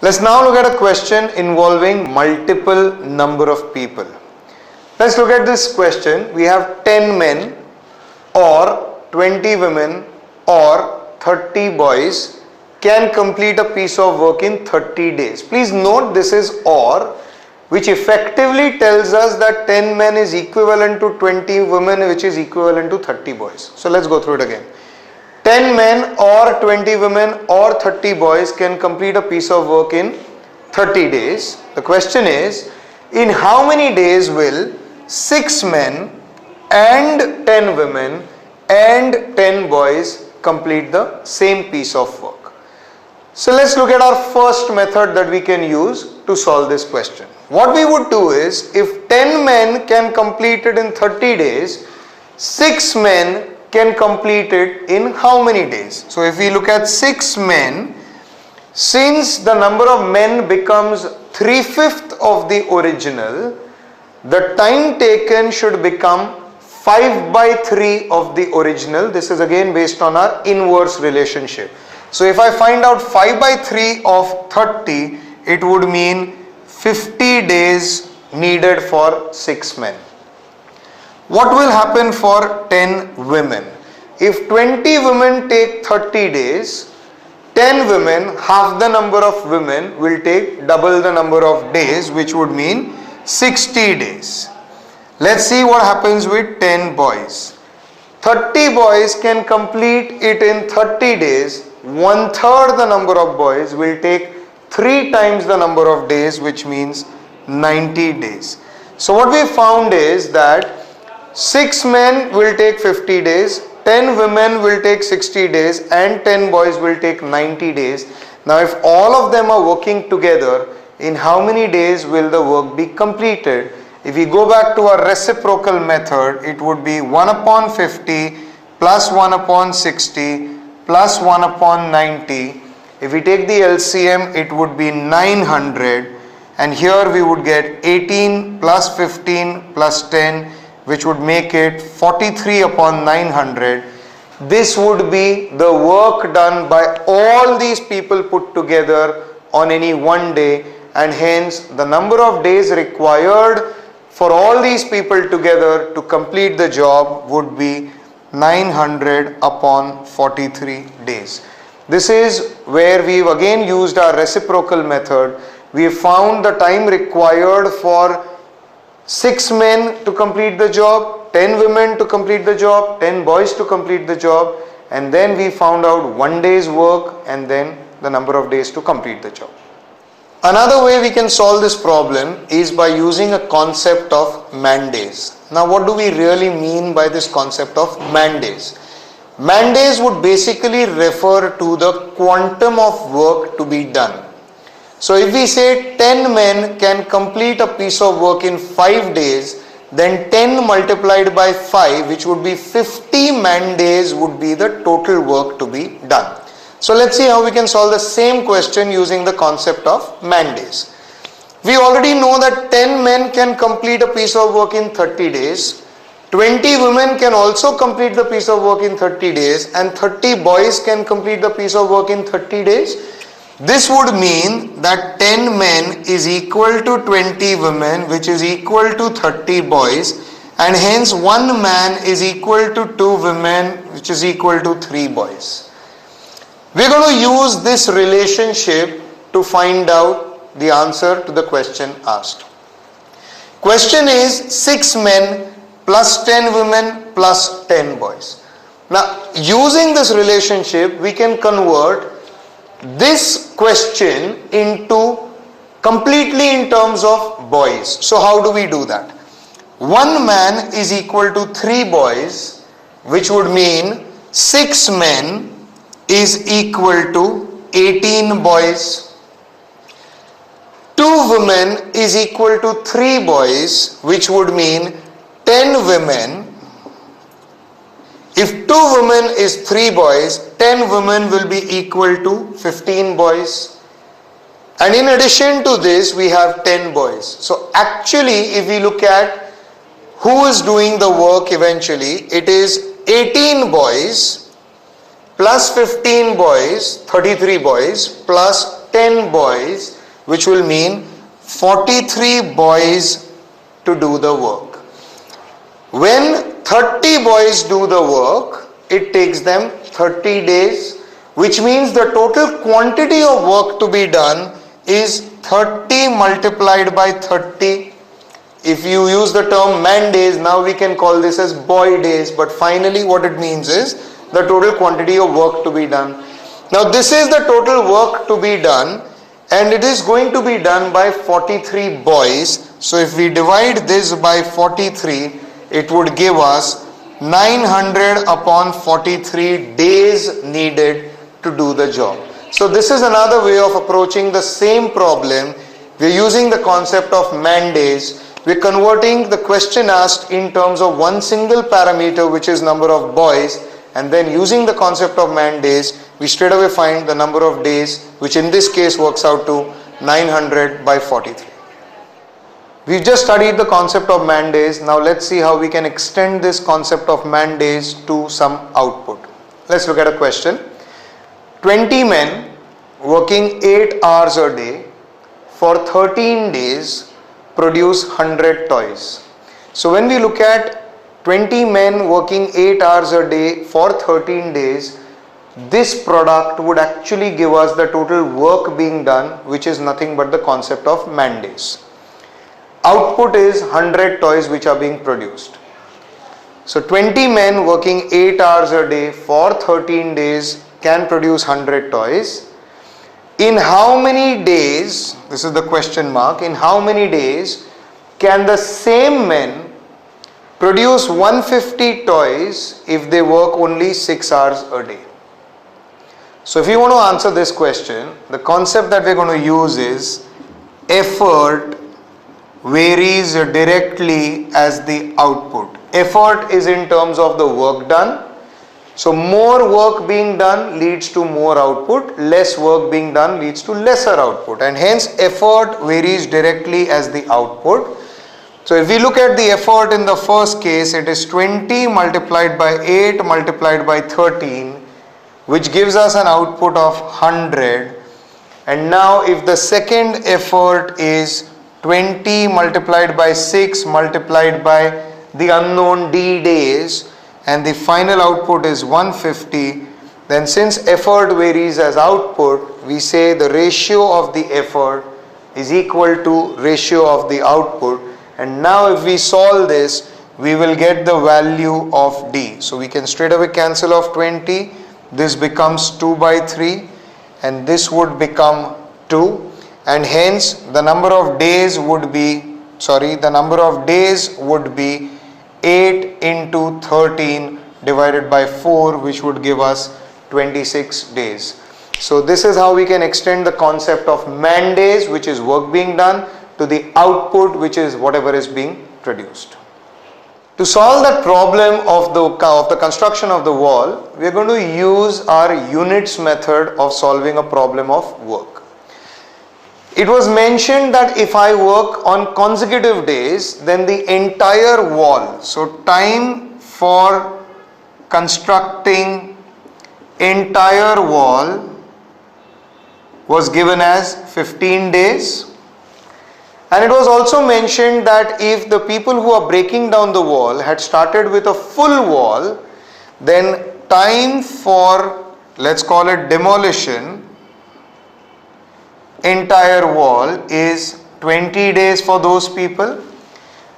Let's now look at a question involving multiple number of people. Let's look at this question. We have 10 men or 20 women or 30 boys can complete a piece of work in 30 days. Please note this is OR, which effectively tells us that 10 men is equivalent to 20 women, which is equivalent to 30 boys. So let's go through it again. 10 men or 20 women or 30 boys can complete a piece of work in 30 days. The question is, in how many days will 6 men and 10 women and 10 boys complete the same piece of work? So let's look at our first method that we can use to solve this question. What we would do is, if 10 men can complete it in 30 days, 6 men can complete it in how many days? So if we look at 6 men, since the number of men becomes 3/5 of the original, the time taken should become 5/3 of the original. This is again based on our inverse relationship. So if I find out 5/3 of 30, it would mean 50 days needed for 6 men. What will happen for 10 women? If 20 women take 30 days, 10 women, half the number of women, will take double the number of days, which would mean 60 days. Let's see what happens with 10 boys. 30 boys can complete it in 30 days. 1/3 the number of boys will take 3 times the number of days, which means 90 days. So what we found is that 6 men will take 50 days, 10 women will take 60 days and 10 boys will take 90 days. Now if all of them are working together, in how many days will the work be completed? If we go back to our reciprocal method, it would be 1 upon 50 plus 1 upon 60 plus 1 upon 90. If we take the LCM, it would be 900, and here we would get 18 plus 15 plus 10, which would make it 43 upon 900. This would be the work done by all these people put together on any one day, and hence the number of days required for all these people together to complete the job would be 900 upon 43 days. This is where we've again used our reciprocal method. We have found the time required for 6 men to complete the job, 10 women to complete the job, 10 boys to complete the job, and then we found out 1 day's work and then the number of days to complete the job. Another way we can solve this problem is by using a concept of man days. Now what do we really mean by this concept of man days? Man days would basically refer to the quantum of work to be done. So if we say 10 men can complete a piece of work in 5 days, then 10 multiplied by 5, which would be 50 man days, would be the total work to be done. So let's see how we can solve the same question using the concept of man days. We already know that 10 men can complete a piece of work in 30 days. 20 women can also complete the piece of work in 30 days, and 30 boys can complete the piece of work in 30 days. This would mean that 10 men is equal to 20 women, which is equal to 30 boys, and hence 1 man is equal to 2 women, which is equal to 3 boys. We're going to use this relationship to find out the answer to the question asked. Question is 6 men plus 10 women plus 10 boys. Now using this relationship, we can convert this question into completely in terms of boys. So how do we do that? 1 man is equal to 3 boys, which would mean 6 men is equal to 18 boys. 2 women is equal to 3 boys, which would mean 10 women. If 2 women is 3 boys, 10 women will be equal to 15 boys. And in addition to this, we have 10 boys. So actually, if we look at who is doing the work eventually, it is 18 boys plus 15 boys, 33 boys, plus 10 boys, which will mean 43 boys to do the work. When 30 boys do the work, it takes them 30 days, which means the total quantity of work to be done is 30 multiplied by 30. If you use the term man days, now we can call this as boy days, but finally what it means is the total quantity of work to be done. Now this is the total work to be done, and it is going to be done by 43 boys. So if we divide this by 43, it would give us 900 upon 43 days needed to do the job. So this is another way of approaching the same problem. We are using the concept of man days. We are converting the question asked in terms of one single parameter, which is number of boys, and then using the concept of man days, we straight away find the number of days, which in this case works out to 900 by 43. We've just studied the concept of man days. Now let's see how we can extend this concept of man days to some output. Let's look at a question. 20 men working 8 hours a day for 13 days produce 100 toys. So when we look at 20 men working 8 hours a day for 13 days, this product would actually give us the total work being done, which is nothing but the concept of man days. Output is 100 toys which are being produced. So 20 men working 8 hours a day for 13 days can produce 100 toys. In how many days, this is the question mark, in how many days can the same men produce 150 toys if they work only 6 hours a day? So if you want to answer this question, the concept that we're going to use is effort varies directly as the output. Effort is in terms of the work done. So more work being done leads to more output, less work being done leads to lesser output, and hence effort varies directly as the output. So if we look at the effort in the first case, it is 20 multiplied by 8 multiplied by 13, which gives us an output of 100. And now if the second effort is 20 multiplied by 6 multiplied by the unknown d days, and the final output is 150, then since effort varies as output, we say the ratio of the effort is equal to ratio of the output. And now if we solve this, we will get the value of d. So we can straight away cancel off 20. This becomes 2 by 3, and this would become 2, and hence the number of days would be 8 into 13 divided by 4, which would give us 26 days. So this is how we can extend the concept of man days, which is work being done, to the output, which is whatever is being produced. To solve that problem of the construction of the wall, we are going to use our units method of solving a problem of work. It was mentioned that if I work on consecutive days, then the entire wall, so time for constructing entire wall was given as 15 days. And it was also mentioned that if the people who are breaking down the wall had started with a full wall, then time for, let's call it demolition, entire wall is 20 days for those people.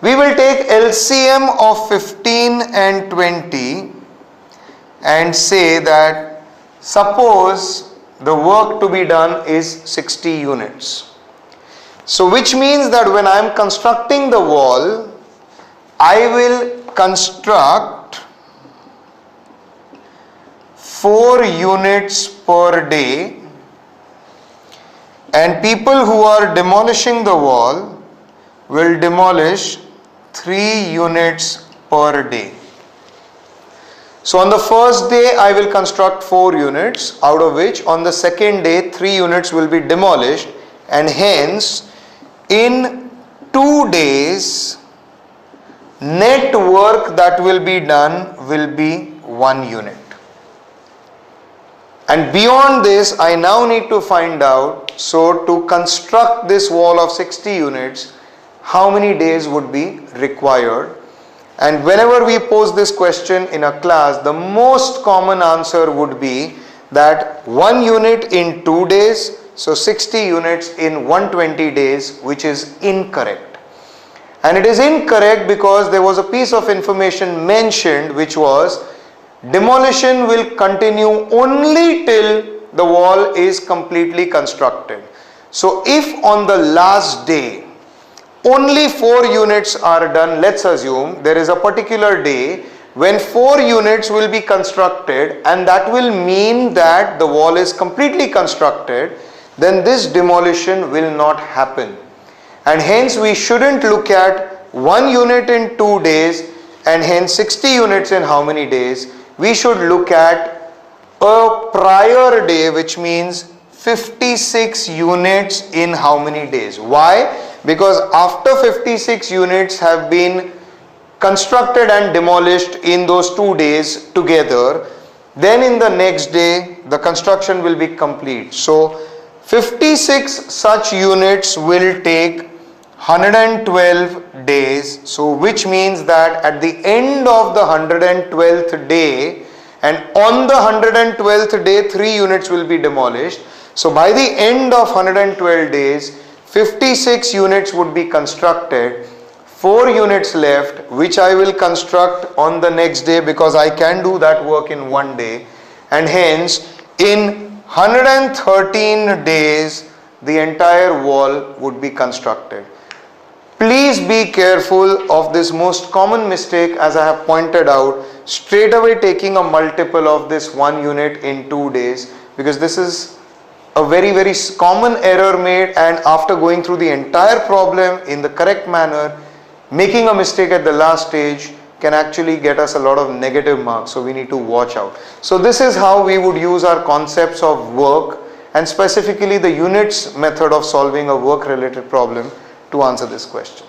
We will take LCM of 15 and 20 and say that suppose the work to be done is 60 units. So which means that when I am constructing the wall, I will construct 4 units per day, and people who are demolishing the wall will demolish 3 units per day. So on the first day I will construct 4 units, out of which on the second day 3 units will be demolished, and hence in 2 days net work that will be done will be 1 unit. And beyond this, I now need to find out So to construct this wall of 60 units, how many days would be required? And whenever we pose this question in a class, the most common answer would be that 1 unit in 2 days, so 60 units in 120 days, which is incorrect. And it is incorrect because there was a piece of information mentioned which was demolition will continue only till the wall is completely constructed. So if on the last day only 4 units are done, let's assume there is a particular day when 4 units will be constructed, and that will mean that the wall is completely constructed, then this demolition will not happen. And hence we shouldn't look at 1 unit in 2 days and hence 60 units in how many days. We should look at a prior day, which means 56 units in how many days. Why? Because after 56 units have been constructed and demolished in those 2 days together, then in the next day the construction will be complete. So 56 such units will take 112 days, so which means that at the end of the 112th day and on the 112th day 3 units will be demolished. So by the end of 112 days 56 units would be constructed, 4 units left which I will construct on the next day because I can do that work in 1 day, and hence in 113 days the entire wall would be constructed. Please be careful of this most common mistake, as I have pointed out, straight away taking a multiple of this 1 unit in 2 days, because this is a very common error made, and after going through the entire problem in the correct manner, making a mistake at the last stage can actually get us a lot of negative marks, so we need to watch out. So this is how we would use our concepts of work and specifically the units method of solving a work related problem to answer this question.